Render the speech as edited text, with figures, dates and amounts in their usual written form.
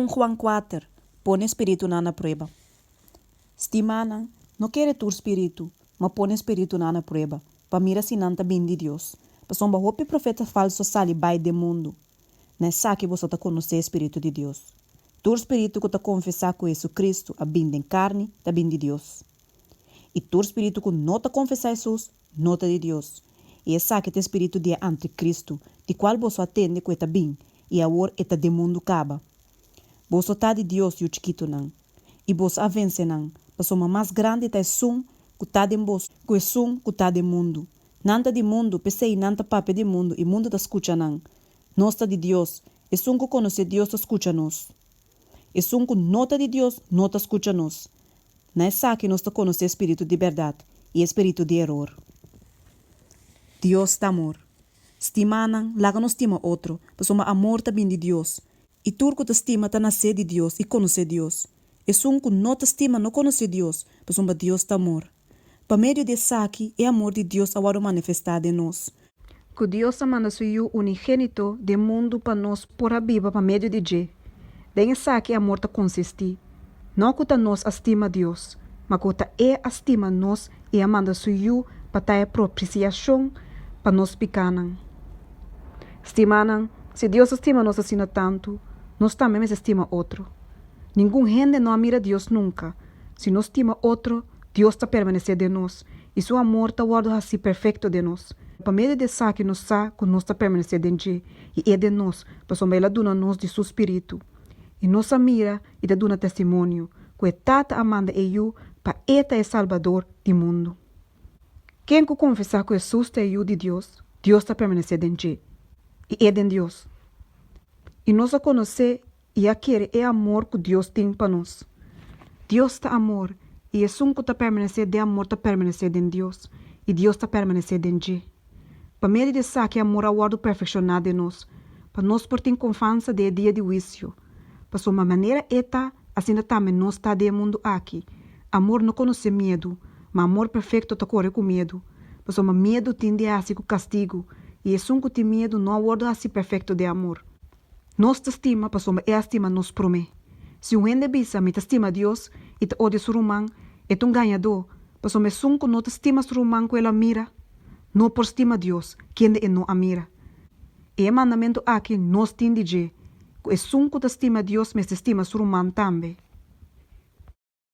Juan 4, põe espírito na prueba. Estimana, não quer tu espírito, mas põe espírito na prueba, para mira se não tá bem de Deus. Para somba hope profeta falso sali bai de mundo. Não é só que você tá conhecer o espírito de Deus. Tu espírito que tá confessar com Jesus Cristo, a bem de carne, tá bem de Deus. E tu espírito que não tá confessar Jesus, não tá de Deus. E é só que te espírito de anticristo, de qual você atende com eta bem, e agora eta de mundo acaba. Você tá de Deus e o chiquito não. E você a vence não. Para soma mais grande tá sum que tá de vos, que é sum que tá de mundo. Nanta de mundo, pensei nanta pape de mundo e mundo tá escuta não. Nós tá de Deus, é sum que conhece Deus tá escuta nós. É sum que nota de Deus, não tá escuta nós. Não é só que nós tá conhecer espírito de verdade e espírito de erro. Deus tá amor. Estima não, laga não estima outro, para soma amor tá bem de Deus. E turco te estima tá nascer de Deus e conhecer Deus. E sunco não te estima não conhecer Deus, pois Deus tá amor. Para meio de saque, é amor de Deus agora manifestado em nós. Que Deus manda seu unigênito de mundo para nós por a Bíblia para meio de G. Den saque amor tá consistir. Não que tá nós estima Deus, mas que tá estima nós e manda seu para ter propiciação para nós picanan. Estimanan, se Deus estima nós assim tanto, nós também estima outro. Ninguém gente não mira Deus nunca. Se nós estima outro, Deus está permanecer de nós. E seu amor está guardado assim perfeito de nós. Para meio de saque nós sa, que nós está permanecer de Deus. E é de nós, para somente ela dona nós de seu espírito. E nós mira e te dona testemunho. Que é tata amanda e eu, para eta é salvador do mundo. Quem que confessar que Jesus é eu de Deus, Deus está permanecer de Deus. E é de Deus. E nós a conhecer e a querer é amor que Deus tem para nós. Deus está amor. E é um que está permanecer de amor, está permanecer em Deus. E Deus está permanecer em Deus. Para meio de saque amor aguardo perfeccionado em nós. Para nós por ter confiança de dia de juízo. Para sua maneira eta, assim também nós está de mundo aqui. Amor não conhece medo, mas amor perfeito está corre com medo. Para sua medo tende a ser castigo. E é um que tem medo não aguardo assim perfeito de amor. Nós te estima, para sua estima nos promete. Se um ende bisa me te estima Deus e te odia seu irmão, é um ganhador. Para sua que não te estima seu irmão que ela mira, não por estima Deus, quem é não a mira. E o mandamento aqui nós tem de dizer, que é que te estima Deus, mas te estima seu irmão também.